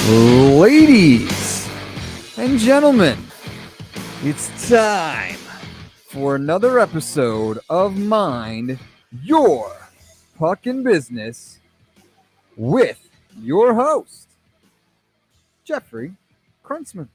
Ladies and gentlemen, it's time for another episode of Mind Your Puckin' Business with your host, Jeffrey Kruntzman.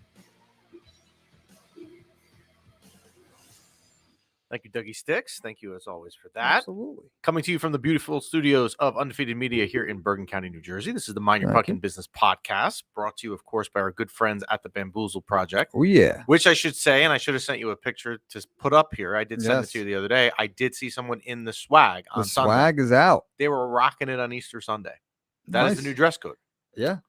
Thank you, Dougie Sticks. Thank you, as always, for that. Absolutely. Coming to you from the beautiful studios of Undefeated Media here in Bergen County, New Jersey. This is the Mind Your Thank Puckin' you. Business podcast, brought to you, of course, by our good friends at the Bamboozle Project. Oh, yeah. Which I should say, and I should have sent you a picture to put up here. I did send it Yes. to you the other day. I did see someone in the swag on The Sunday. swag is out. They were rocking it on Easter Sunday. That is the new dress code. Yeah.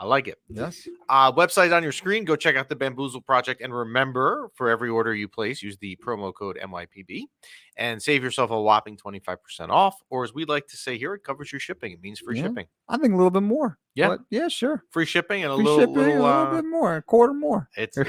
I like it. Yes. Website on your screen. Go check out the Bamboozle Project. And remember, for every order you place, use the promo code MYPB and save yourself a whopping 25% off. Or as we like to say here, it covers your shipping. It means free shipping. I think a little bit more. Yeah. But yeah, sure. Free shipping and a Free little shipping, a little bit more, a quarter more. It's a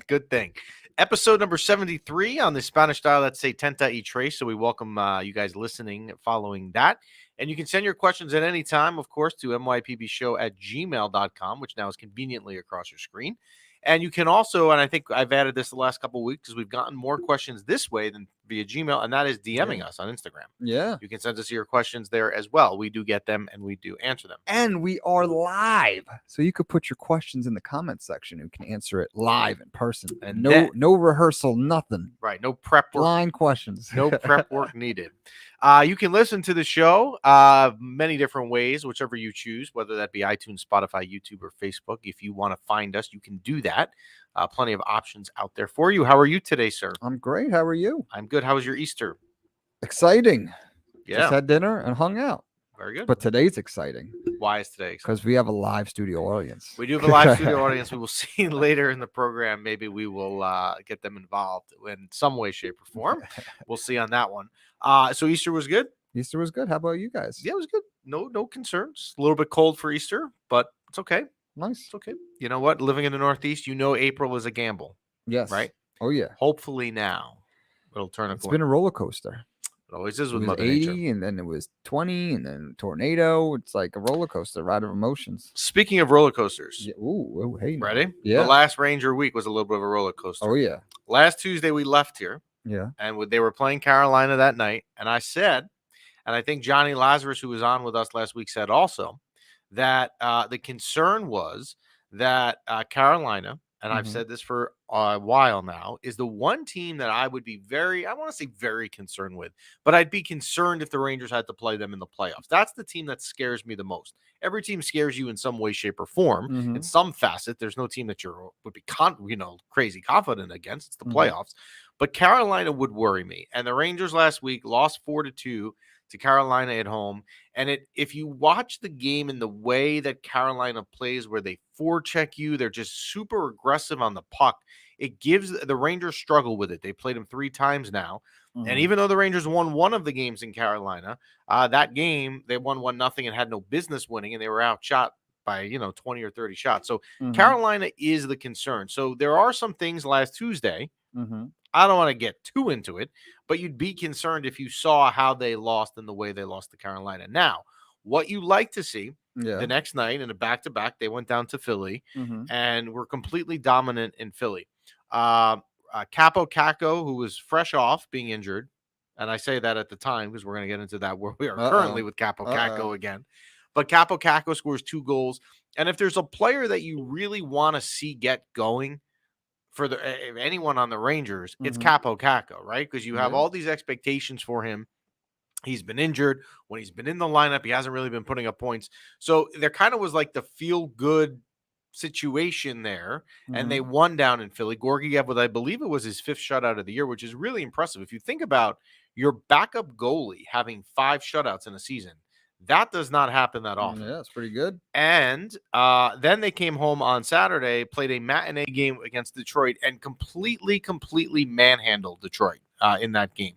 good thing. Episode number 73 on the Spanish style. Let's say Tenta y Tres. So we welcome you guys listening following that. And you can send your questions at any time, of course, to mypbshow@gmail.com, which now is conveniently across your screen. And you can also, and I think I've added this the last couple of weeks because we've gotten more questions this way than via Gmail, and that is DMing us on Instagram. Yeah. You can send us your questions there as well. We do get them and we do answer them. And we are live. So you could put your questions in the comment section and we can answer it live in person. And no rehearsal, nothing. Right. No prep work. Blind questions. No prep work needed. You can listen to the show many different ways, whichever you choose, whether that be iTunes, Spotify, YouTube, or Facebook. If you want to find us, you can do that. Plenty of options out there for you. How are you today, sir? I'm great. How are you? I'm good. How was your Easter? Exciting. Yeah. Just had dinner and hung out. Very good. But today's exciting Why is today exciting? because we have a live studio audience. We do have a live studio audience. We will see later in the program. Maybe we will get them involved in some way, shape, or form. We'll see on that one. So Easter was good? Easter was good. How about you guys? Yeah, it was good. No concerns. A little bit cold for Easter, but it's okay. Nice. It's okay. You know what? Living in the Northeast, April is a gamble, Yes. right? Oh, yeah. Hopefully now it'll turn a It's corner. been a roller coaster. It always is It with was Mother 80 Nature. and then it was 20 and then tornado. It's like a roller coaster, ride of emotions. Speaking of roller coasters, Yeah. Ooh, hey. now. ready? Yeah. The last Ranger week was a little bit of a roller coaster. Oh, yeah. Last Tuesday we left here, Yeah. and they were playing Carolina that night, and I said, and I think Johnny Lazarus, who was on with us last week, said also that the concern was that Carolina, and I've said this for a while now, is the one team that I would be I want to say very concerned with, but I'd be concerned if the Rangers had to play them in the playoffs. That's the team that scares me the most. Every team scares you in some way, shape, or form, in some facet. There's no team that would be crazy confident against. It's the playoffs. But Carolina would worry me. And the Rangers last week lost 4-2 to Carolina at home. And if you watch the game in the way that Carolina plays, where they forecheck you, they're just super aggressive on the puck. It gives the Rangers struggle with it. They played them 3 times now. And even though the Rangers won one of the games in Carolina, that game, they won 1-0 and had no business winning, and they were outshot by, 20 or 30 shots. So Carolina is the concern. So there are some things last Tuesday. I don't want to get too into it, but you'd be concerned if you saw how they lost and the way they lost to Carolina. Now, what you like to see the next night in a back-to-back, they went down to Philly and were completely dominant in Philly. Capo Caco, who was fresh off being injured, and I say that at the time because we're going to get into that where we are currently with Capo Caco again. But Capo Caco scores 2 goals. And if there's a player that you really want to see get going for anyone on the Rangers, it's Capo Caco, right? Because you have all these expectations for him. He's been injured. When he's been in the lineup, he hasn't really been putting up points. So there kind of was like the feel-good situation there, and they won down in Philly. Gorgiev with, I believe it was his 5th shutout of the year, which is really impressive. If you think about your backup goalie having 5 shutouts in a season, that does not happen that often. Yeah, it's pretty good. And then they came home on Saturday, played a matinee game against Detroit, and completely manhandled Detroit in that game.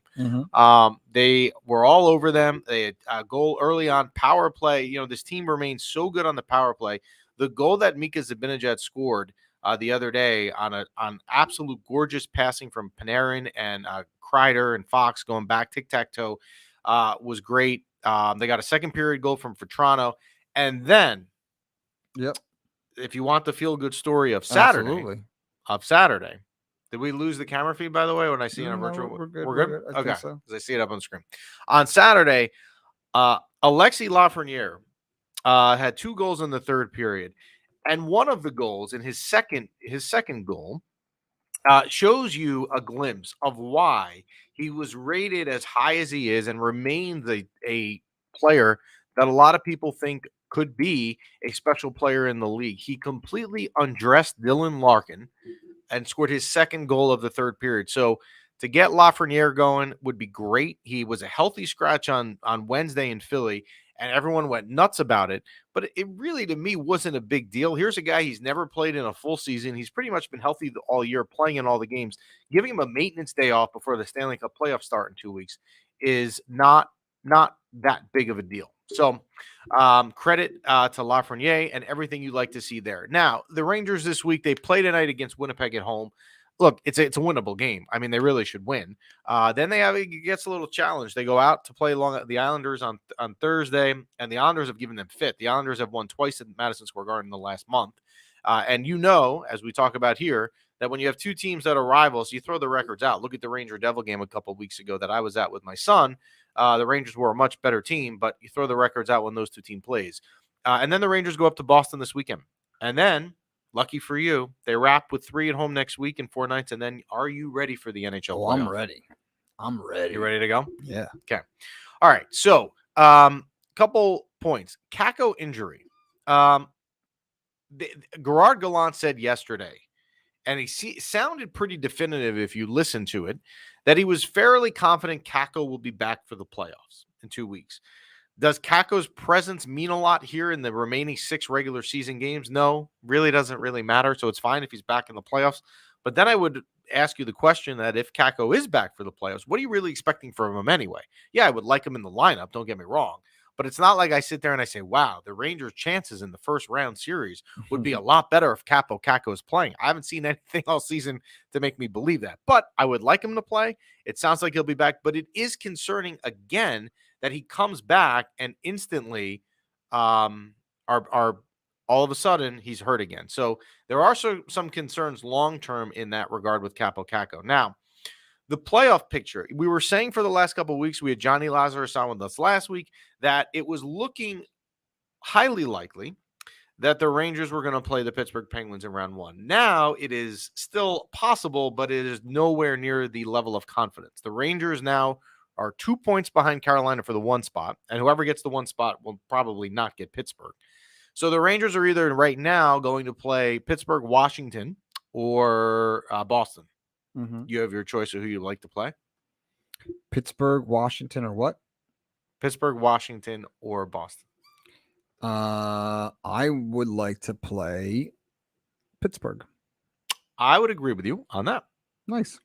They were all over them. They had a goal early on, power play. This team remains so good on the power play. The goal that Mika Zibanejad scored the other day on absolute gorgeous passing from Panarin and Kreider and Fox going back tic-tac-toe was great. They got a second period goal from Vetrano. And then if you want the feel good story of Saturday, Absolutely. did we lose the camera feed, by the way, when I see it on No, virtual? we're good. We're good? I think Okay. so. Because I see it up on the screen. On Saturday, Alexis Lafreniere had 2 goals in the third period. And one of the goals in his second goal shows you a glimpse of why he was rated as high as he is and remains a player that a lot of people think could be a special player in the league. He completely undressed Dylan Larkin and scored his second goal of the third period. So to get Lafreniere going would be great. He was a healthy scratch on Wednesday in Philly, and everyone went nuts about it. But it really, to me, wasn't a big deal. Here's a guy, he's never played in a full season. He's pretty much been healthy all year, playing in all the games. Giving him a maintenance day off before the Stanley Cup playoffs start in 2 weeks is not that big of a deal. So credit to Lafreniere and everything you'd like to see there. Now, the Rangers this week, they play tonight against Winnipeg at home. Look, it's a winnable game. I mean, they really should win. Then it gets a little challenge. They go out to play along the Islanders on Thursday, and the Islanders have given them fit. The Islanders have won twice at Madison Square Garden in the last month. And as we talk about here, that when you have 2 teams that are rivals, you throw the records out. Look at the Ranger Devil game a couple of weeks ago that I was at with my son. The Rangers were a much better team, but you throw the records out when those 2 teams plays. And then the Rangers go up to Boston this weekend. And then, lucky for you, they wrap with 3 at home next week in 4 nights. And then are you ready for the NHL playoffs? I'm ready. I'm ready. You ready to go? Yeah. Okay. All right. So, couple points. Kakko injury. Gerard Gallant said yesterday, and he sounded pretty definitive if you listen to it, that he was fairly confident Kakko will be back for the playoffs in 2 weeks. Does Kakko's presence mean a lot here in the remaining 6 regular season games? No, really doesn't really matter. So it's fine if he's back in the playoffs. But then I would ask you the question that if Kakko is back for the playoffs, what are you really expecting from him anyway? Yeah, I would like him in the lineup. Don't get me wrong. But it's not like I sit there and I say, wow, the Rangers' chances in the first round series would be a lot better if Kakko is playing. I haven't seen anything all season to make me believe that. But I would like him to play. It sounds like he'll be back. But it is concerning, again, that he comes back and instantly are all of a sudden he's hurt again. So there are some concerns long-term in that regard with Kaapo Kakko. Now, the playoff picture, we were saying for the last couple of weeks, we had Johnny Lazarus on with us last week, that it was looking highly likely that the Rangers were going to play the Pittsburgh Penguins in round 1. Now it is still possible, but it is nowhere near the level of confidence. The Rangers now are 2 points behind Carolina for the 1 spot, and whoever gets the 1 spot will probably not get Pittsburgh. So the Rangers are either right now going to play Pittsburgh, Washington, or Boston. Mm-hmm. You have your choice of who you'd like to play. Pittsburgh, Washington, or what? Pittsburgh, Washington, or Boston. I would like to play Pittsburgh. I would agree with you on that. Nice.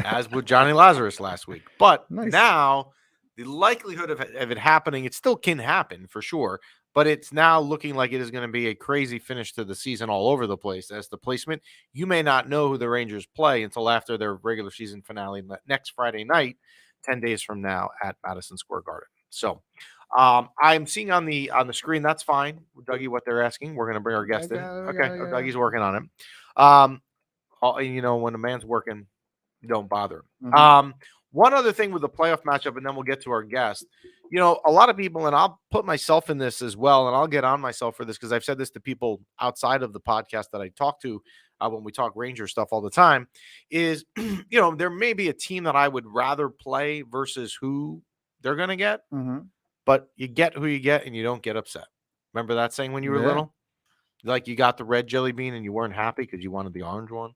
As would Johnny Lazarus last week. But Nice. Now the likelihood of it happening, it still can happen for sure. But it's now looking like it is going to be a crazy finish to the season all over the place. As the placement, you may not know who the Rangers play until after their regular season finale next Friday night, 10 days from now at Madison Square Garden. So I'm seeing on the screen. That's fine, Dougie. What they're asking, we're going to bring our guest in. Okay, Dougie's working on it. When a man's working, you don't bother. Mm-hmm. One other thing with the playoff matchup, and then we'll get to our guest. A lot of people, and I'll put myself in this as well, and I'll get on myself for this because I've said this to people outside of the podcast that I talk to when we talk Ranger stuff all the time, is, there may be a team that I would rather play versus who they're going to get, but you get who you get and you don't get upset. Remember that saying when you were little? Like you got the red jelly bean and you weren't happy because you wanted the orange one.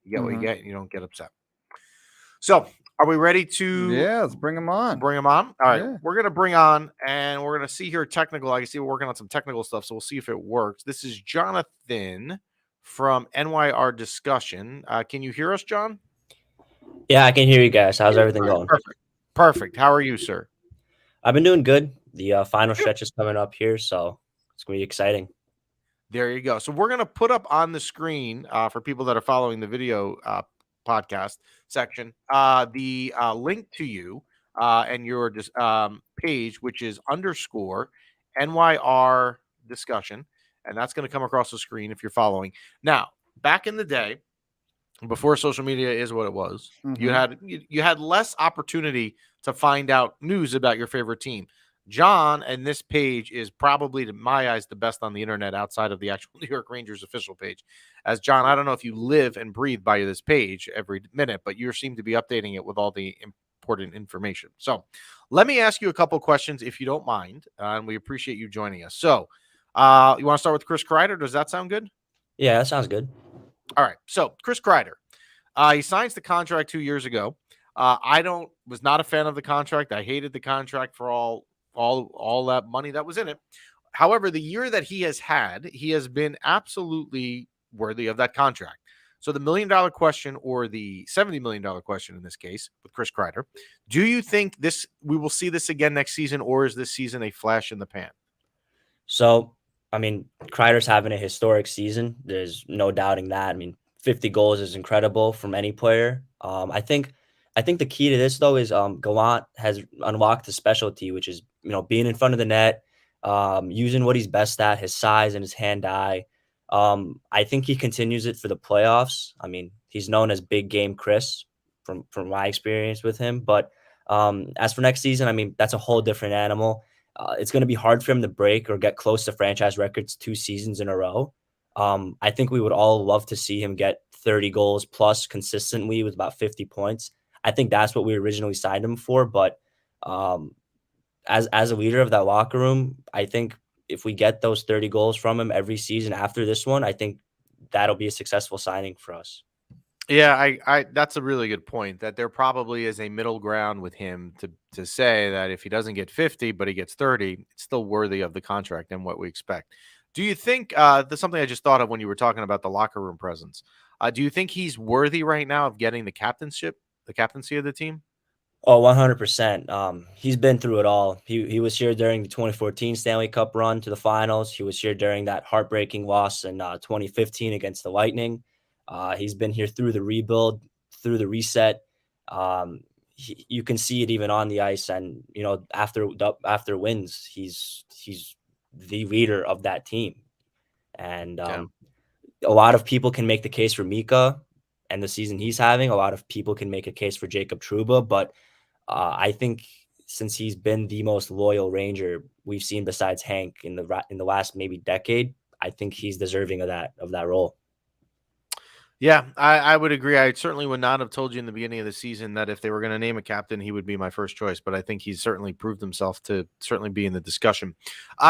You get what you get and you don't get upset. So are we ready to? Yeah, let's bring them on. Bring them on. All right. We're going to bring on, and we're going to see here technical. I can see we're working on some technical stuff, so we'll see if it works. This is Jonathan from NYR Discussion. Can you hear us, John? Yeah, I can hear you guys. How's everything going? Perfect. How are you, sir? I've been doing good. The final stretch is coming up here, so it's going to be exciting. There you go. So we're going to put up on the screen for people that are following the video podcast section the link to you and your page, which is _ NYR Discussion. and that's going to come across the screen if you're following. Now, back in the day, before social media is what it was, you had less opportunity to find out news about your favorite team. John and this page is probably, to my eyes, the best on the internet outside of the actual New York Rangers official page. As John, I don't know if you live and breathe by this page every minute, but you seem to be updating it with all the important information. So let me ask you a couple questions if you don't mind, and we appreciate you joining us. So you want to start with Chris Kreider? Does that sound good? Yeah, that sounds good. All right. So Chris Kreider, he signs the contract 2 years ago. Was not a fan of the contract. I hated the contract for all that money that was in it. However, the year that he has been absolutely worthy of that contract. So the $1 million question, or the $70 million question in this case with Chris Kreider, do you think we will see this again next season, or is this season a flash in the pan? So, I mean, Kreider's having a historic season. There's no doubting that. I mean, 50 goals is incredible from any player. I think the key to this though is Gallant has unlocked the specialty, which is being in front of the net, using what he's best at, his size and his hand-eye. I think he continues it for the playoffs. I mean, he's known as Big Game Chris from my experience with him. But as for next season, I mean, that's a whole different animal. It's going to be hard for him to break or get close to franchise records 2 seasons in a row. I think we would all love to see him get 30 goals plus consistently with about 50 points. I think that's what we originally signed him for. But as a leader of that locker room, I think if we get those 30 goals from him every season after this one, I think that'll be a successful signing for us. Yeah, I that's a really good point, that there probably is a middle ground with him to say that if he doesn't get 50, but he gets 30, it's still worthy of the contract and what we expect. Do you think there's something I just thought of when you were talking about the locker room presence? Do you think he's worthy right now of getting the captaincy of the team? Oh, 100%. He's been through it all. He was here during the 2014 Stanley Cup run to the finals. He was here during that heartbreaking loss in 2015 against the Lightning. He's been here through the rebuild, through the reset. You can see it even on the ice, and after wins, he's the leader of that team. And a lot of people can make the case for Mika and the season he's having. A lot of people can make a case for Jacob Trouba, but I think since he's been the most loyal Ranger we've seen besides Hank in the last maybe decade, I think he's deserving of that role. Yeah, I would agree. I certainly would not have told you in the beginning of the season that if they were going to name a captain, he would be my first choice. But I think he's certainly proved himself to certainly be in the discussion.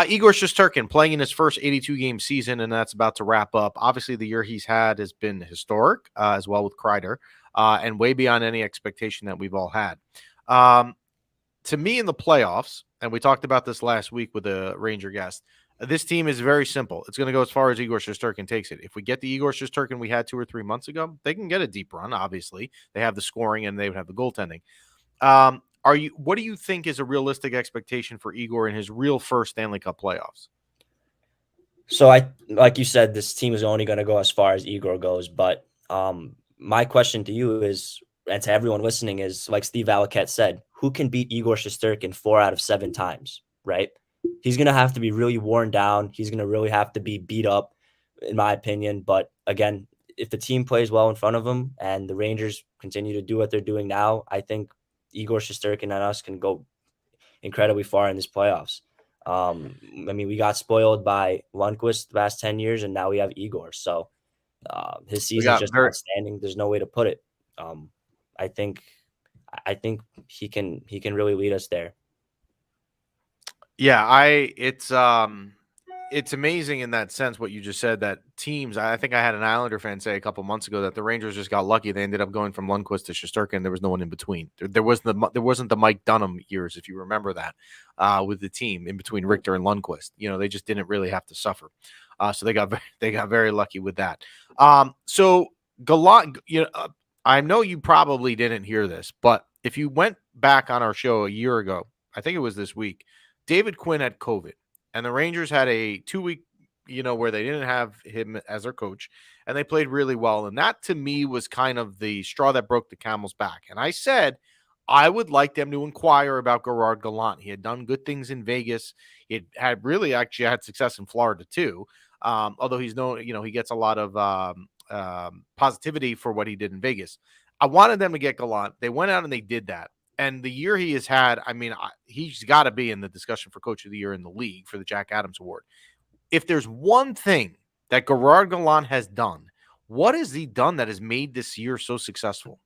Igor Shesterkin playing in his first 82-game season, and that's about to wrap up. Obviously, the year he's had has been historic, as well with Kreider, and way beyond any expectation that we've all had. To me, in the playoffs, and we talked about this last week with a Ranger guest, this team is very simple. It's going to go as far as Igor Shesterkin takes it. If we get the Igor Shesterkin we had 2 or 3 months ago, they can get a deep run. Obviously, they have the scoring and they would have the goaltending. What do you think is a realistic expectation for Igor in his real first Stanley Cup playoffs? So like you said, this team is only going to go as far as Igor goes. But my question to you is, and to everyone listening, is like Steve Valiquette said, who can beat Igor Shesterkin 4 out of 7 times, right? He's going to have to be really worn down. He's going to really have to be beat up, in my opinion. But again, if the team plays well in front of him and the Rangers continue to do what they're doing now, I think Igor Shesterkin and us can go incredibly far in this playoffs. I mean, we got spoiled by Lundqvist the last 10 years, and now we have Igor. So his season is just outstanding. There's no way to put it. I think he can really lead us there. Yeah, it's amazing in that sense what you just said, that teams, I think I had an Islander fan say a couple months ago that the Rangers just got lucky. They ended up going from Lundqvist to Shesterkin. There was no one in between. There wasn't the Mike Dunham years, if you remember that, with the team in between Richter and Lundqvist. They just didn't really have to suffer. So they got very lucky with that. So Gallant, I know you probably didn't hear this, but if you went back on our show a year ago, I think it was this week, David Quinn had COVID, and the Rangers had a 2-week, where they didn't have him as their coach, and they played really well. And that, to me, was kind of the straw that broke the camel's back. And I said I would like them to inquire about Gerard Gallant. He had done good things in Vegas. He had actually had success in Florida too. Although he's known, he gets a lot of positivity for what he did in Vegas. I wanted them to get Gallant. They went out and they did that. And the year he has had, I mean, he's got to be in the discussion for Coach of the Year in the league for the Jack Adams Award. If there's one thing that Gerard Gallant has done, what has he done that has made this year so successful?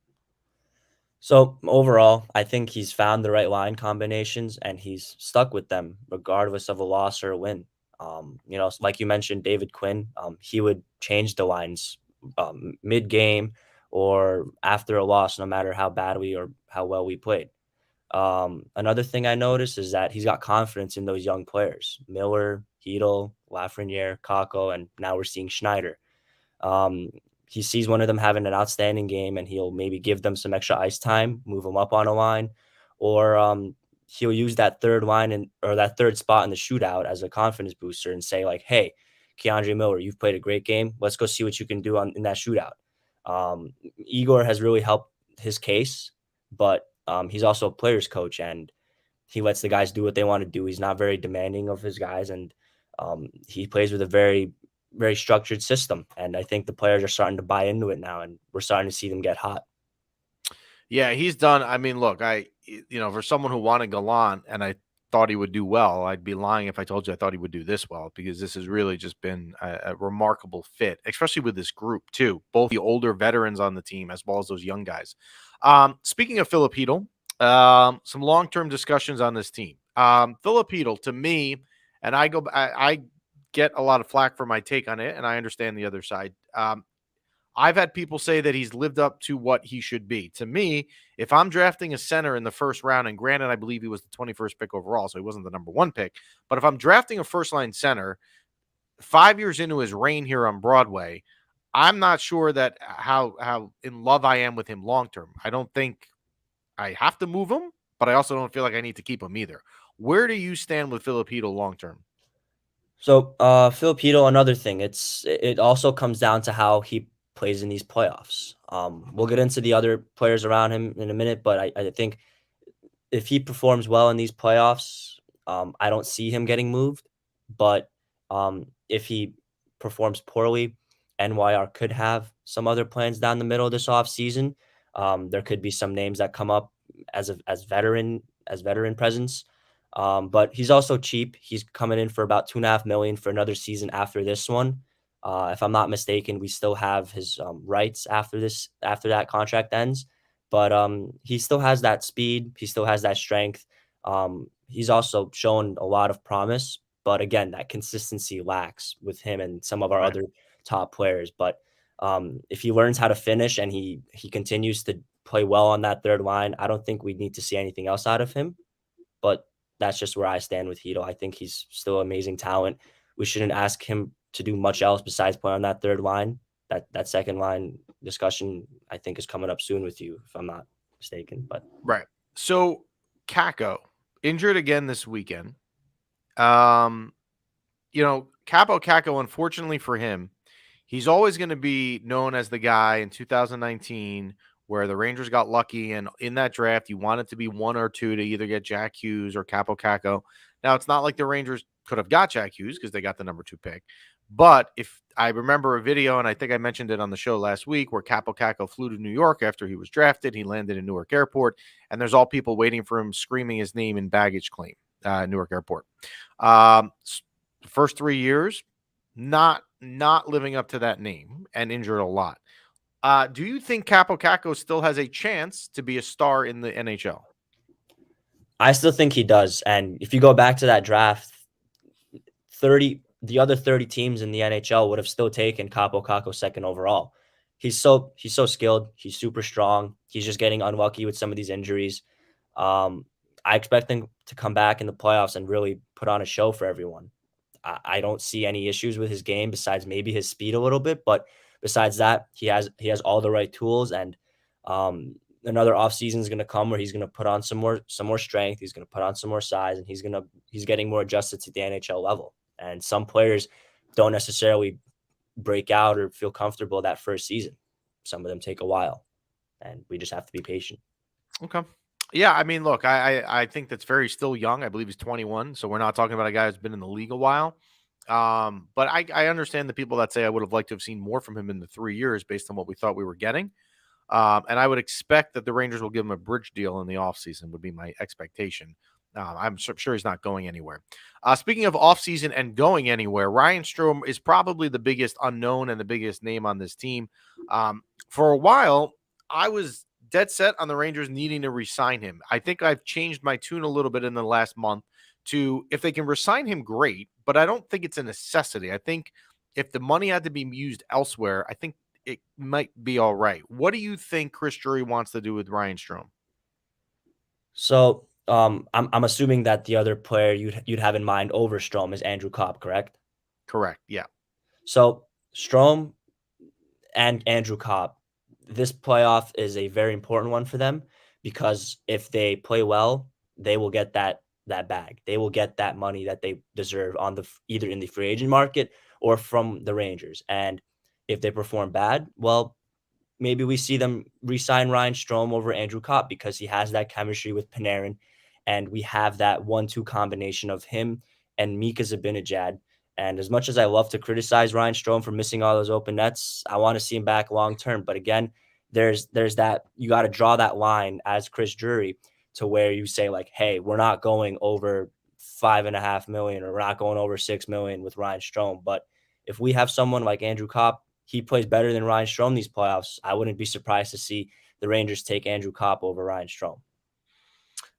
So overall, I think he's found the right line combinations and he's stuck with them regardless of a loss or a win. Like you mentioned, David Quinn, he would change the lines mid game or after a loss, no matter how badly or how well we played. Another thing I noticed is that he's got confidence in those young players: Miller, Heedle, Lafreniere, Kako, and now we're seeing Schneider. Um, he sees one of them having an outstanding game and he'll maybe give them some extra ice time, move them up on a line, or he'll use that third line or that third spot in the shootout as a confidence booster and say like, "Hey, Keandre Miller, you've played a great game. Let's go see what you can do in that shootout." Igor has really helped his case, but he's also a player's coach and he lets the guys do what they want to do. He's not very demanding of his guys, and he plays with a very, very structured system. And I think the players are starting to buy into it now, and we're starting to see them get hot. Yeah, he's done. I mean, look, for someone who wanted Gallant and I thought he would do well, I'd be lying if I told you I thought he would do this well, because this has really just been a remarkable fit, especially with this group too, both the older veterans on the team as well as those young guys. Speaking of Filip Chytil, some long-term discussions on this team. Filip Chytil, to me, and I get a lot of flack for my take on it, and I understand the other side. I've had people say that he's lived up to what he should be. To me, if I'm drafting a center in the first round, and granted, I believe he was the 21st pick overall, so he wasn't the number one pick, but if I'm drafting a first-line center 5 years into his reign here on Broadway, I'm not sure that how in love I am with him long-term. I don't think I have to move him, but I also don't feel like I need to keep him either. Where do you stand with Filip Chytil long-term? So Filip Chytil, another thing, it also comes down to how he plays in these playoffs. We'll get into the other players around him in a minute, but I think if he performs well in these playoffs, I don't see him getting moved. But if he performs poorly, NYR could have some other plans down the middle of this offseason. There could be some names that come up as veteran presence. But he's also cheap. He's coming in for about $2.5 million for another season after this one. If I'm not mistaken, we still have his rights after that contract ends. But he still has that speed. He still has that strength. He's also shown a lot of promise. But again, that consistency lacks with him and some of our other top players. But if he learns how to finish and he continues to play well on that third line, I don't think we need to see anything else out of him. But that's just where I stand with Chytil. I think he's still amazing talent. We shouldn't ask him to do much else besides play on that third line. That second line discussion, I think, is coming up soon with you, if I'm not mistaken. But right. So Kako injured again this weekend. Capo Kako, unfortunately for him, he's always going to be known as the guy in 2019 where the Rangers got lucky, and in that draft, you want it to be one or two to either get Jack Hughes or Capo Kako. Now, it's not like the Rangers could have got Jack Hughes because they got the number 2 pick. But if I remember a video, and I think I mentioned it on the show last week, where Capo Kako flew to New York after he was drafted. He landed in Newark Airport, and there's all people waiting for him screaming his name in baggage claim, Newark Airport. First 3 years, not living up to that name and injured a lot. Do you think Capo Kako still has a chance to be a star in the NHL? I still think he does. And if you go back to that draft, the other 30 teams in the NHL would have still taken Capo Kako second overall. He's so skilled. He's super strong. He's just getting unlucky with some of these injuries. I expect him to come back in the playoffs and really put on a show for everyone. I don't see any issues with his game besides maybe his speed a little bit, but besides that, he has all the right tools, and another offseason is going to come where he's going to put on some more strength. He's going to put on some more size, and he's getting more adjusted to the NHL level. And some players don't necessarily break out or feel comfortable that first season. Some of them take a while, and we just have to be patient. Okay. Yeah, I mean, look, I think that's very still young. I believe he's 21, so we're not talking about a guy who's been in the league a while. But I understand the people that say I would have liked to have seen more from him in the 3 years based on what we thought we were getting. And I would expect that the Rangers will give him a bridge deal in the offseason would be my expectation. I'm sure he's not going anywhere. Speaking of offseason and going anywhere, Ryan Strome is probably the biggest unknown and the biggest name on this team. For a while, I was dead set on the Rangers needing to re-sign him. I think I've changed my tune a little bit in the last month to if they can re-sign him, great, but I don't think it's a necessity. I think if the money had to be used elsewhere, I think it might be all right. What do you think Chris Drury wants to do with Ryan Strome? So I'm assuming that the other player you'd have in mind over Strome is Andrew Copp, correct? Correct. Yeah. So Strome and Andrew Copp, this playoff is a very important one for them because if they play well, they will get that bag. They will get that money that they deserve on the either in the free agent market or from the Rangers. And if they perform bad, well, maybe we see them re-sign Ryan Strome over Andrew Copp because he has that chemistry with Panarin, and we have that 1-2 combination of him and Mika Zibanejad. And as much as I love to criticize Ryan Strome for missing all those open nets, I want to see him back long term. But again, there's that you got to draw that line as Chris Drury to where you say like, hey, we're not going over 5.5 million or we're not going over 6 million with Ryan Strome. But if we have someone like Andrew Copp, he plays better than Ryan Strome these playoffs. I wouldn't be surprised to see the Rangers take Andrew Copp over Ryan Strome.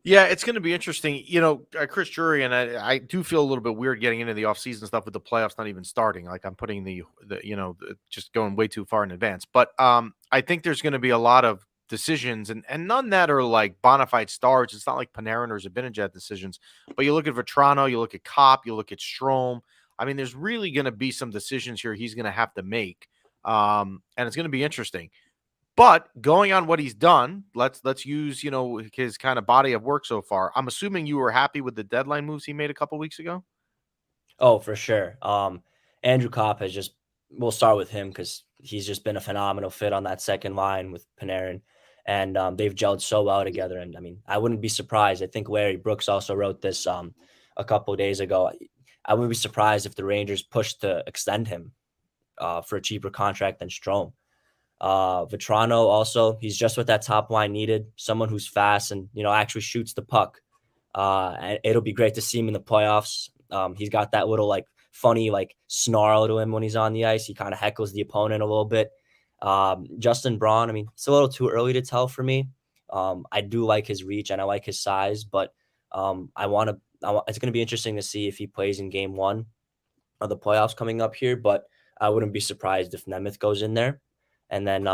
Yeah, it's going to be interesting. Chris Drury, and I do feel a little bit weird getting into the offseason stuff with the playoffs not even starting. Like I'm putting just going way too far in advance. But I think there's going to be a lot of decisions and none that are like bona fide stars. It's not like Panarin or Zibanejad decisions. But you look at Vetrano, you look at Copp, you look at Strome. I mean, there's really going to be some decisions here he's going to have to make. And it's going to be interesting. But going on what he's done, let's use, his kind of body of work so far. I'm assuming you were happy with the deadline moves he made a couple weeks ago? Oh, for sure. Andrew Copp we'll start with him because he's just been a phenomenal fit on that second line with Panarin. And they've gelled so well together. And I mean, I wouldn't be surprised. I think Larry Brooks also wrote this a couple of days ago. I wouldn't be surprised if the Rangers pushed to extend him for a cheaper contract than Strome. Vetrano also, he's just what that top line needed, someone who's fast and, actually shoots the puck. And it'll be great to see him in the playoffs. He's got that little funny snarl to him when he's on the ice. He kind of heckles the opponent a little bit. Justin Braun, I mean, it's a little too early to tell for me. I do like his reach and I like his size, but it's going to be interesting to see if he plays in game 1 of the playoffs coming up here, but I wouldn't be surprised if Nemeth goes in there. And then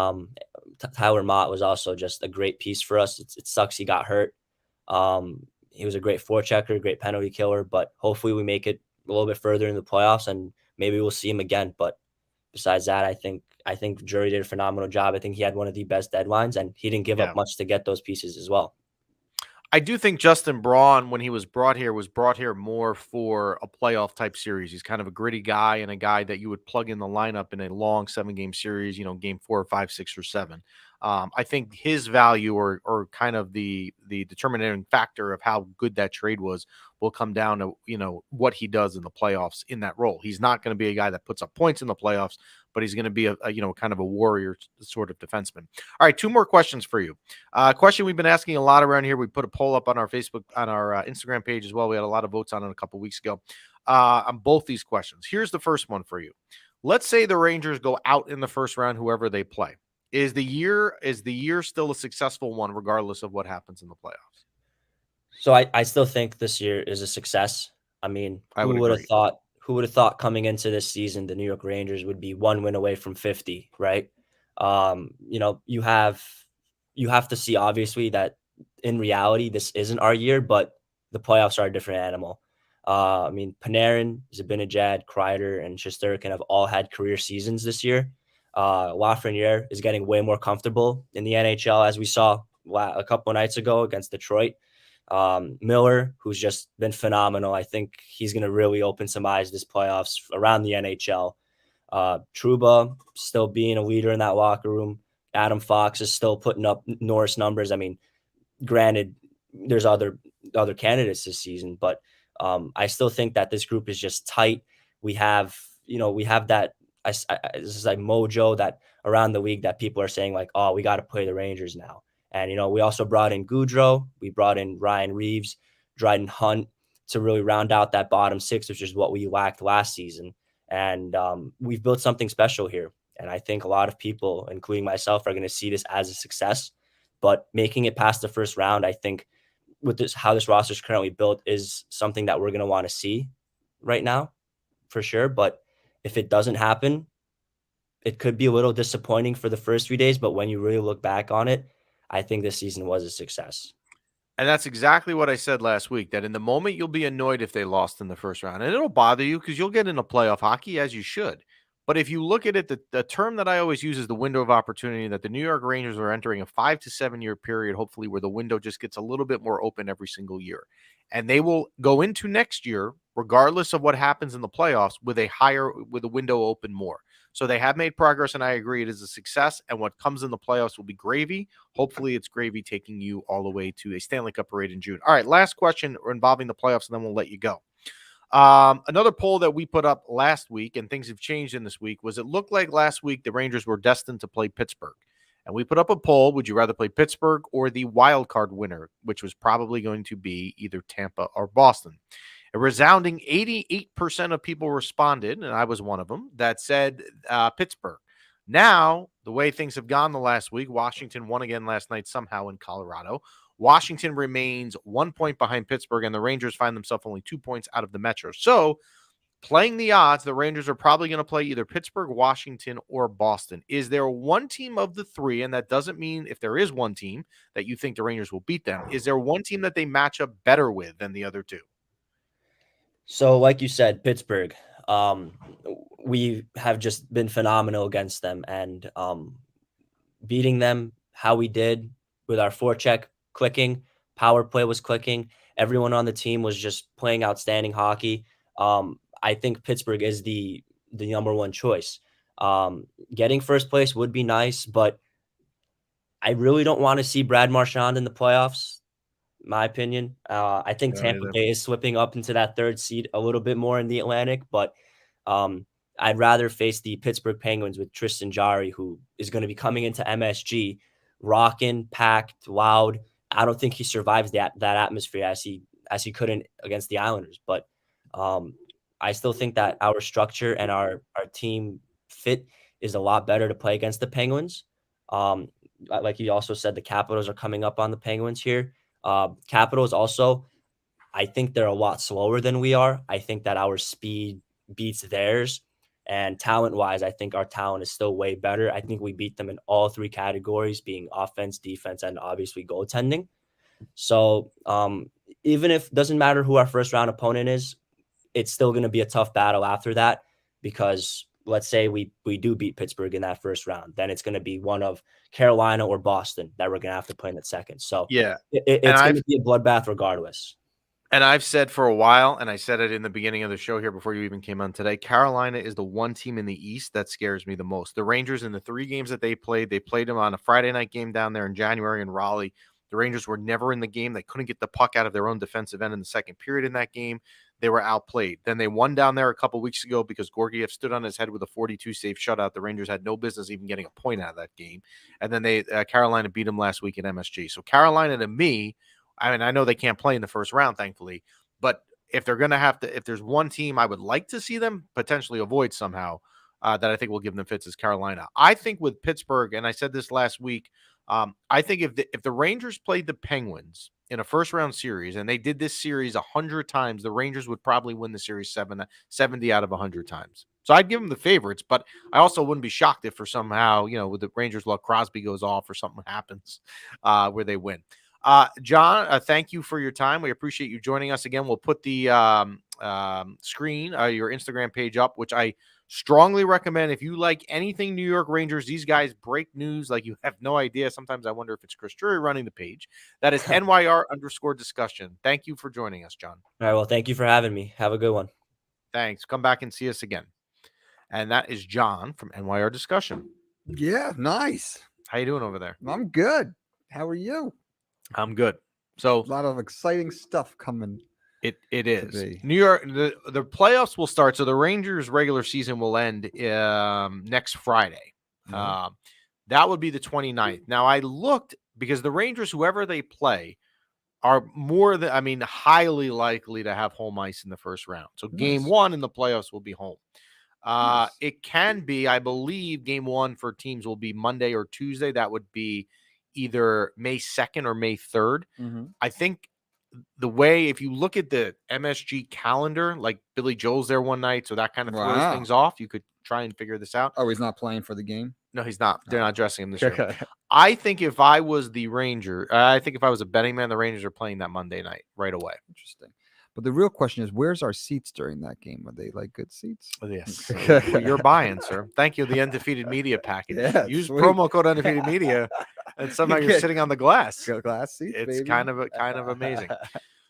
Tyler Mott was also just a great piece for us. It sucks he got hurt. He was a great forechecker, great penalty killer, but hopefully we make it a little bit further in the playoffs and maybe we'll see him again. But besides that, I think Drury did a phenomenal job. I think he had one of the best deadlines and he didn't give up much to get those pieces as well. I do think Justin Braun, when he was brought here more for a playoff type series. He's kind of a gritty guy and a guy that you would plug in the lineup in a long 7-game series, game 4 or 5, 6 or 7. I think his value or kind of the determining factor of how good that trade was will come down to, what he does in the playoffs in that role. He's not going to be a guy that puts up points in the playoffs, but he's going to be a kind of a warrior sort of defenseman. All right, 2 more questions for you. Question we've been asking a lot around here. We put a poll up on our Facebook, on our Instagram page as well. We had a lot of votes on it a couple weeks ago on both these questions. Here's the first one for you. Let's say the Rangers go out in the first round, whoever they play. Is the year still a successful one, regardless of what happens in the playoffs? So I still think this year is a success. I mean, who would have thought coming into this season the New York Rangers would be 1 win away from 50, right? You have to see obviously that in reality this isn't our year, but the playoffs are a different animal. I mean, Panarin, Zibanejad, Kreider, and Shesterkin have all had career seasons this year. Lafreniere is getting way more comfortable in the NHL, as we saw a couple of nights ago against Detroit. Miller, who's just been phenomenal. I think he's going to really open some eyes this playoffs around the NHL. Trouba still being a leader in that locker room. Adam Fox is still putting up Norris numbers. I mean, granted, there's other candidates this season, but I still think that this group is just tight. we have that this is like mojo that around the league that people are saying like, oh, we got to play the Rangers now. And we also brought in Goudreau, we brought in Ryan Reeves, Dryden Hunt to really round out that bottom six, which is what we lacked last season. And we've built something special here. And I think a lot of people, including myself, are going to see this as a success. But making it past the first round, I think with how this roster is currently built is something that we're going to want to see right now for sure. But if it doesn't happen, it could be a little disappointing for the first 3 days. But when you really look back on it, I think this season was a success. And that's exactly what I said last week, that in the moment you'll be annoyed if they lost in the first round. And it'll bother you because you'll get into playoff hockey, as you should. But if you look at it, the term that I always use is the window of opportunity, that the New York Rangers are entering a 5 to 7 year period, hopefully, where the window just gets a little bit more open every single year. And they will go into next year, regardless of what happens in the playoffs, with a window open more. So they have made progress, and I agree it is a success. And what comes in the playoffs will be gravy. Hopefully, it's gravy taking you all the way to a Stanley Cup parade in June. All right, last question involving the playoffs, and then we'll let you go. Another poll that we put up last week, and things have changed in this week, was it looked like last week the Rangers were destined to play Pittsburgh. And we put up a poll, would you rather play Pittsburgh or the wild card winner, which was probably going to be either Tampa or Boston? A resounding 88% of people responded, and I was one of them, that said Pittsburgh. Now, the way things have gone the last week, Washington won again last night somehow in Colorado. Washington remains 1 point behind Pittsburgh, and the Rangers find themselves only 2 points out of the Metro. So, playing the odds, the Rangers are probably going to play either Pittsburgh, Washington, or Boston. Is there one team of the three, and that doesn't mean if there is one team that you think the Rangers will beat them, is there one team that they match up better with than the other two? So, like you said, Pittsburgh, we have just been phenomenal against them, and beating them how we did with our forecheck clicking, power play was clicking. Everyone on the team was just playing outstanding hockey. I think Pittsburgh is the number one choice. Getting first place would be nice, but I really don't want to see Brad Marchand in the playoffs. My opinion. I think Tampa Bay is slipping up into that third seed a little bit more in the Atlantic, but I'd rather face the Pittsburgh Penguins with Tristan Jarry, who is going to be coming into MSG, rocking, packed, loud. I don't think he survives that atmosphere as he couldn't against the Islanders. But I still think that our structure and our team fit is a lot better to play against the Penguins. Like you also said, the Capitals are coming up on the Penguins here. Capitals also, I think they're a lot slower than we are. I think that our speed beats theirs, and talent-wise, I think our talent is still way better. I think we beat them in all three categories, being offense, defense, and obviously goaltending. So even if it doesn't matter who our first round opponent is, it's still going to be a tough battle after that, because let's say we do beat Pittsburgh in that first round, then it's going to be one of Carolina or Boston that we're going to have to play in that second. So yeah, it's going to be a bloodbath regardless. And I've said for a while, and I said it in the beginning of the show here before you even came on today, Carolina is the one team in the East that scares me the most. The Rangers, in the 3 games that they played them on a Friday night game down there in January in Raleigh. The Rangers were never in the game. They couldn't get the puck out of their own defensive end in the second period in that game. They were outplayed. Then they won down there a couple weeks ago because Georgiev stood on his head with a 42-save shutout. The Rangers had no business even getting a point out of that game. And then Carolina beat them last week at MSG. So Carolina, to me, I mean, I know they can't play in the first round, thankfully, but if they're going to have to, if there's one team I would like to see them potentially avoid somehow that I think will give them fits is Carolina. I think with Pittsburgh, and I said this last week, I think if the Rangers played the Penguins in a first round series and they did this series 100 times, the Rangers would probably win the series 70 out of 100 times. So I'd give them the favorites, but I also wouldn't be shocked if for somehow, with the Rangers luck, Crosby goes off or something happens where they win. John, thank you for your time. We appreciate you joining us again. We'll put the screen, your Instagram page up, which I strongly recommend. If you like anything New York Rangers, these guys break news like you have no idea. Sometimes I wonder if it's Chris Drury running the page. That is NYR_discussion. Thank you for joining us, John. All right. Well, thank you for having me. Have a good one. Thanks. Come back and see us again. And that is John from NYR Discussion. Yeah, nice. How you doing over there? I'm good. How are you? I'm good. So A lot of exciting stuff coming. It to is. be. New York. The playoffs will start. So the Rangers' regular season will end next Friday. Yeah. That would be the 29th. Now I looked because the Rangers, whoever they play, are highly likely to have home ice in the first round. So game Nice. 1 in the playoffs will be home. Nice. It can be, I believe, game 1 for teams will be Monday or Tuesday. That would be either May 2nd or May 3rd. Mhm. I think the way, if you look at the MSG calendar, like Billy Joel's there one night, so that kind of throws Wow. things off. You could try and figure this out. Oh, he's not playing for the game? No, he's not. They're Oh. not dressing him this year. Okay. I think if I was the Ranger, I think if I was a betting man, the Rangers are playing that Monday night right away. Interesting. But the real question is, where's our seats during that game? Are they like good seats? Oh, yes. Well, you're buying, sir. Thank you, the Undefeated Media package. Yeah, Use sweet. promo code Undefeated Media, and somehow you're get sitting on the glass. Glass seats, It's baby. kind of amazing.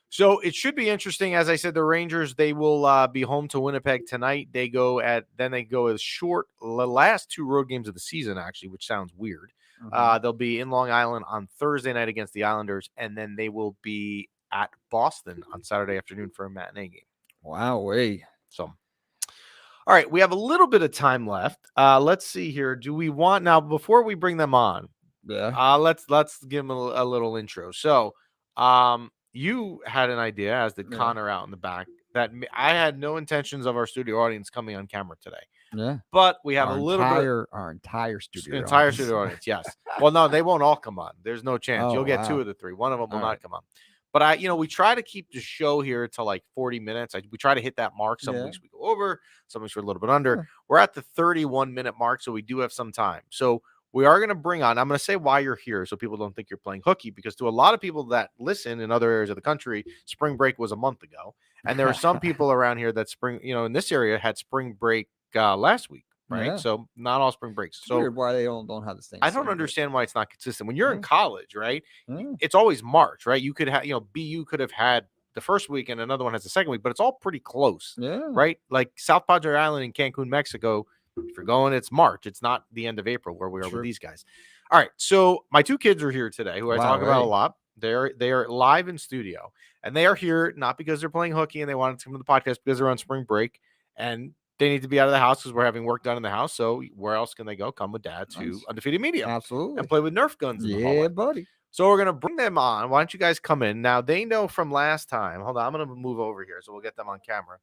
So it should be interesting. As I said, the Rangers, they will be home to Winnipeg tonight. They go as short the last 2 road games of the season, actually, which sounds weird. Mhm. They'll be in Long Island on Thursday night against the Islanders, and then they will be at Boston on Saturday afternoon for a matinee game. Wow, way. So, all right, we have a little bit of time left. Let's see here. Do we want now before we bring them on? Yeah. Let's give them a little intro. So, you had an idea, as did Yeah. Connor out in the back, that I had no intentions of our studio audience coming on camera today, Yeah. but we have Our a little our entire studio. entire audience. studio audience. Yes. Well, no, they won't all come on. There's no chance. Oh, You'll get 2 wow. of the 3. One of them will All not right. come on. But we try to keep the show here to like 40 minutes. We try to hit that mark. Some Yeah. weeks we go over, some weeks we're a little bit under. Yeah. We're at the 31-minute mark, so we do have some time. So we are going to bring on, I'm going to say why you're here so people don't think you're playing hooky, because to a lot of people that listen in other areas of the country, spring break was a month ago. And there are some people around here that in this area had spring break last week, right? Yeah. So not all spring breaks. It's So weird why they don't have the same. I don't spring break. understand why it's not consistent. When you're in Yeah. college, right? Yeah. It's always March, right? You could have, BU could have had the first week and another one has the second week, but it's all pretty close, Yeah. right? Like South Padre Island in Cancun, Mexico, if you're going, it's March. It's not the end of April where we are True. with these guys. All right. So my 2 kids are here today, who I Wow, talk about a hey. lot. They are live in studio, and they are here not because they're playing hooky and they wanted to come to the podcast, because they're on spring break and they need to be out of the house because we're having work done in the house. So where else can they go? Come with Dad to Nice. Undefeated Media Absolutely. and play with Nerf guns in the Yeah, hallway. buddy. So we're going to bring them on. Why don't you guys come in? Now, they know from last time. Hold on. I'm going to move over here so we'll get them on camera.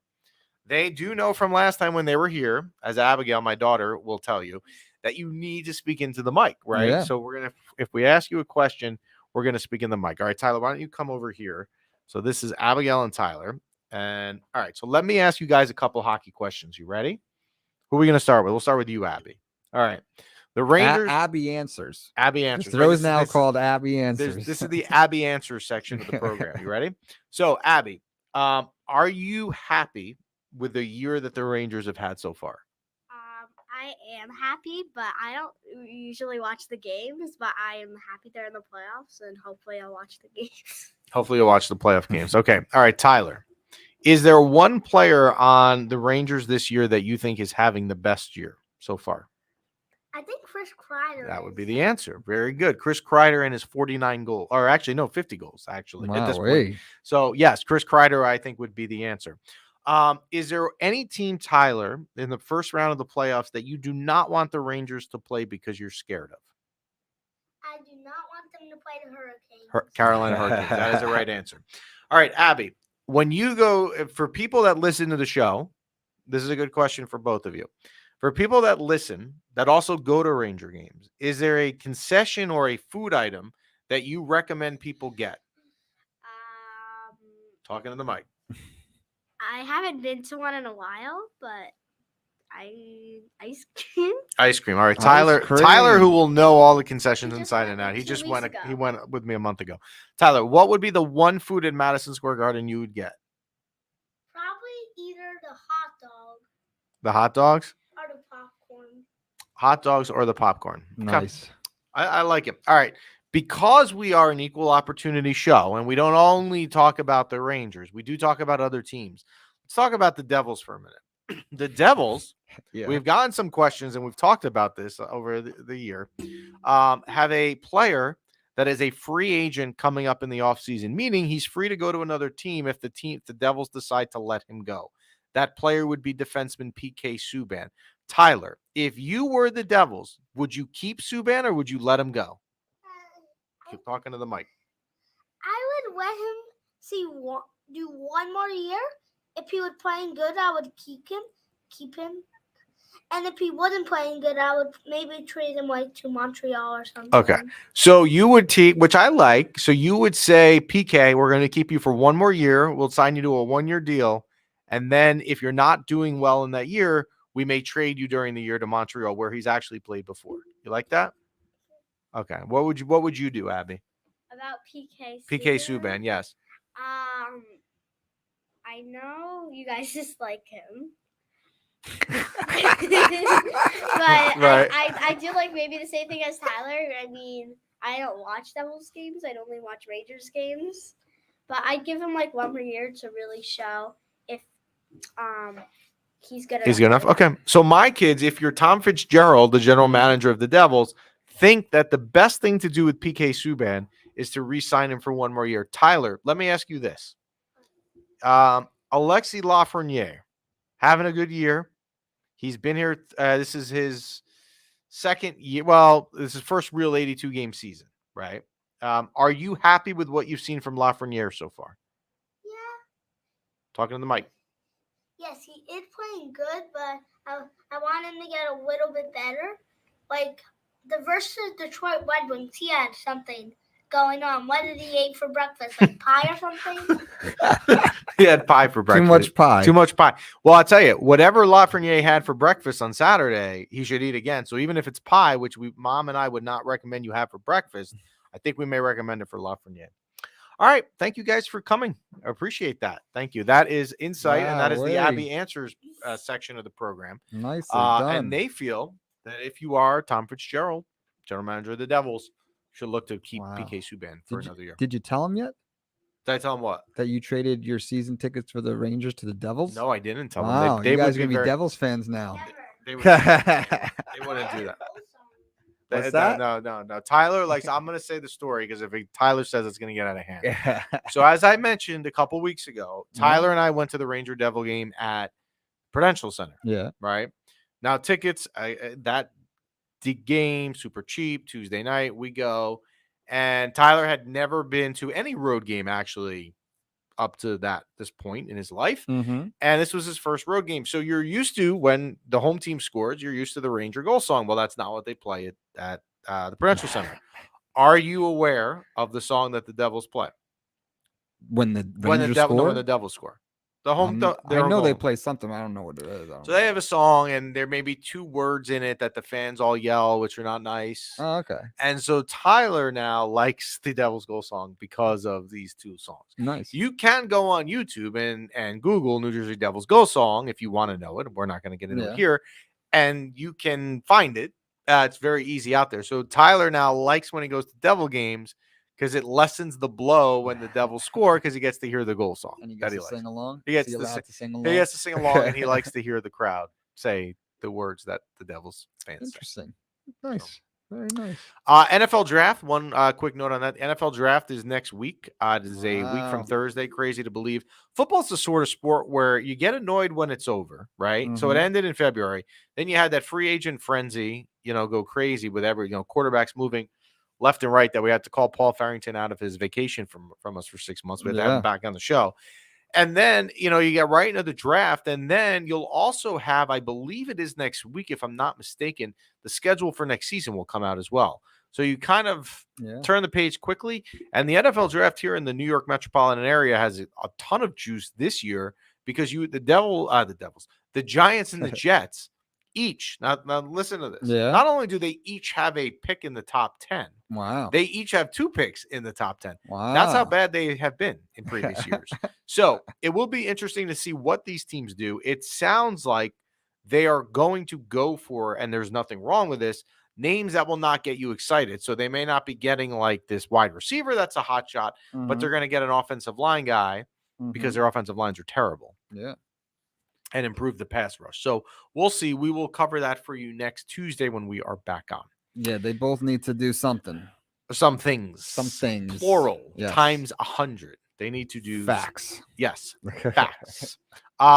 They do know from last time when they were here, as Abigail, my daughter, will tell you, that you need to speak into the mic, right? Yeah. So we're going to, if we ask you a question, we're going to speak in the mic. All right, Tyler, why don't you come over here? So this is Abigail and Tyler. And all right, so let me ask you guys a couple hockey questions. You ready? Who are we going to start with? We'll start with you, Abby. All right. The Rangers. Abby answers. Abby answers. The right? show is now called Abby This Answers. is the Abby Answers section of the program. You ready? So, Abby, are you happy with the year that the Rangers have had so far? I am happy, but I don't usually watch the games, but I am happy they're in the playoffs, and hopefully I'll watch the games. Hopefully you'll watch the playoff games. Okay. All right, Tyler. Is there one player on the Rangers this year that you think is having the best year so far? I think Chris Kreider. That would be the answer. Very good. Chris Kreider and his 49 goals, or actually, no, 50 goals, actually, at this Wow, point. way. So, yes, Chris Kreider, I think, would be the answer. Is there any team, Tyler, in the first round of the playoffs that you do not want the Rangers to play because you're scared of? I do not want them to play the Hurricanes. Carolina Hurricanes. That is the right answer. All right, Abby, when you go, for people that listen to the show, this is a good question for both of you. For people that listen, that also go to Ranger games, is there a concession or a food item that you recommend people get? Talking to the mic. I haven't been to one in a while, but ice cream. Ice cream. All right, Ice Tyler. cream. Tyler, who will know all the concessions He just inside went and out. like He 2 just weeks went. ago. He went with me a month ago. Tyler, what would be the one food in Madison Square Garden you would get? Probably either the hot dog The hot dogs, or the popcorn. hot dogs, or the popcorn. Okay. Nice. I like it. All right. Because we are an equal opportunity show and we don't only talk about the Rangers, we do talk about other teams. Let's talk about the Devils for a minute. The Devils, Yeah. we've gotten some questions and we've talked about this over the year, have a player that is a free agent coming up in the offseason, meaning he's free to go to another team if the Devils decide to let him go. That player would be defenseman PK Subban. Tyler, if you were the Devils, would you keep Subban or would you let him go? Keep talking to the mic. I would let him do one more year. If he was playing good, I would keep him. And if he wasn't playing good, I would maybe trade him to Montreal or something. Okay. So you would take, which I like. So you would say, PK, we're going to keep you for one more year. We'll sign you to a 1-year deal. And then if you're not doing well in that year, we may trade you during the year to Montreal, where he's actually played before. You like that? Okay. What would you do, Abby? About PK Subban? PK Subban, yes. I know you guys dislike him. Right. I do like maybe the same thing as Tyler. I mean, I don't watch Devils games. I only watch Rangers games. But I'd give him 1 more year to really show if he's good enough. He's good enough. Okay. So my kids, if you're Tom Fitzgerald, the general manager of the Devils, think that the best thing to do with PK Subban is to re-sign him for 1 more year. Tyler, let me ask you this. Alexis Lafreniere, having a good year. He's been here. This is his second year. Well, this is his first real 82-game season, right? Are you happy with what you've seen from Lafreniere so far? Yeah. Talking to the mic. Yes, he is playing good, but I want him to get a little bit better. The versus Detroit Red Wings, he had something going on. What did he eat for breakfast? Pie or something? He had pie for breakfast. Too much pie. Too much pie. Well, I'll tell you, whatever Lafreniere had for breakfast on Saturday, he should eat again. So even if it's pie, which Mom and I would not recommend you have for breakfast, I think we may recommend it for Lafreniere. All right. Thank you guys for coming. I appreciate that. Thank you. That is Insight, and that is the Abby Answers section of the program. Nicely done. And they feel that if you are Tom Fitzgerald, general manager of the Devils, should look to keep PK Subban for another year. Did you tell him yet? Did I tell him what? That you traded your season tickets for the Rangers to the Devils? No, I didn't tell them. them. You guys are going to be Devils fans now. They wouldn't do that. What's that? No. Tyler, I'm going to say the story because if Tyler says it's going to get out of hand. So as I mentioned a couple weeks ago, Tyler and I went to the Ranger Devil game at Prudential Center. Yeah. Right. Now tickets, that game, super cheap, Tuesday night, we go. And Tyler had never been to any road game actually up to this point in his life. Mm-hmm. And this was his first road game. So you're used to when the home team scores, you're used to the Ranger goal song. Well, that's not what they play at the Prudential Center. Are you aware of the song that the Devils play? When the Devils score. The home. I know they play something. I don't know what it is. So they have a song, and there may be 2 words in it that the fans all yell, which are not nice. Oh, okay. And so Tyler now likes the Devils goal song because of these 2 songs. Nice. You can go on YouTube and Google New Jersey Devils goal song if you want to know it. We're not going to get into it here. And you can find it. It's very easy out there. So Tyler now likes when he goes to Devil games because it lessens the blow when the Devils score because he gets to hear the goal song. And he gets to sing along? He gets to sing along. He gets to sing along, and he likes to hear the crowd say the words that the Devils fans Interesting. Say. Nice. Very nice. NFL draft. One quick note on that. NFL draft is next week. It is a week from Thursday. Crazy to believe. Football's the sort of sport where you get annoyed when it's over, right? Mm-hmm. So it ended in February. Then you had that free agent frenzy, go crazy with quarterbacks moving left and right that we had to call Paul Farrington out of his vacation from us for 6 months. We had to have him back on the show. And then, you get right into the draft. And then you'll also have, I believe it is next week, if I'm not mistaken, the schedule for next season will come out as well. So you kind of turn the page quickly. And the NFL draft here in the New York metropolitan area has a ton of juice this year because the Giants and the Jets each, now listen to this. Yeah. Not only do they each have a pick in the top 10. Wow. They each have 2 picks in the top 10. Wow. That's how bad they have been in previous years. So it will be interesting to see what these teams do. It sounds like they are going to go for, and there's nothing wrong with this, names that will not get you excited. So they may not be getting like this wide receiver that's a hot shot, but they're going to get an offensive line guy because their offensive lines are terrible. Yeah. And improve the pass rush. So we'll see. We will cover that for you next Tuesday when we are back on. Yeah, they both need to do something. Some things. Some things. Plural. Yes. Times 100. They need to do Facts. Yes. Facts.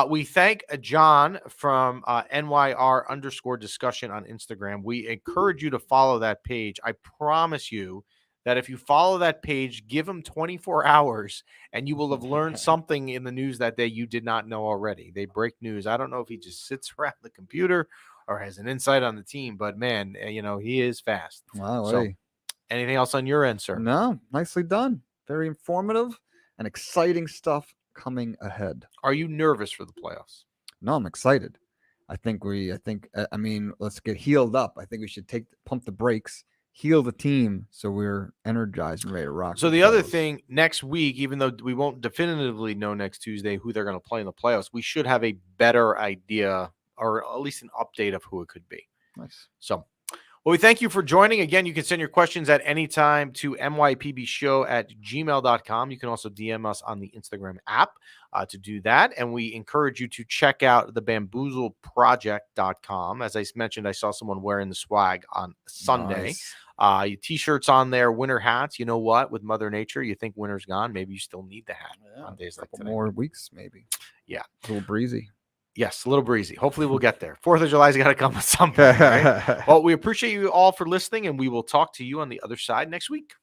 We thank John from NYR Discussion on Instagram. We encourage you to follow that page. I promise you that if you follow that page, give him 24 hours and you will have learned something in the news that day you did not know already. They break news. I don't know if he just sits around the computer or has an insight on the team, but man, he is fast. Wow. So, Hey. anything else on your end, sir? No, nicely done. Very informative and exciting stuff coming ahead. Are you nervous for the playoffs? No, I'm excited. I mean, let's get healed up. I think we should pump the brakes, heal the team so we're energized and ready to rock. So the other thing, next week, even though we won't definitively know next Tuesday who they're going to play in the playoffs, we should have a better idea or at least an update of who it could be. Nice. So, well, we thank you for joining. Again, you can send your questions at any time to mypbshow@gmail.com. You can also DM us on the Instagram app to do that. And we encourage you to check out the bamboozleproject.com. As I mentioned, I saw someone wearing the swag on Sunday. Nice. T-shirts on there, winter hats. You know what? With Mother Nature, you think winter's gone. Maybe you still need the hat on days like today. More weeks, maybe. Yeah. A little breezy. Yes, a little breezy. Hopefully we'll get there. 4th of July's got to come at some point. Right? Well, we appreciate you all for listening, and we will talk to you on the other side next week.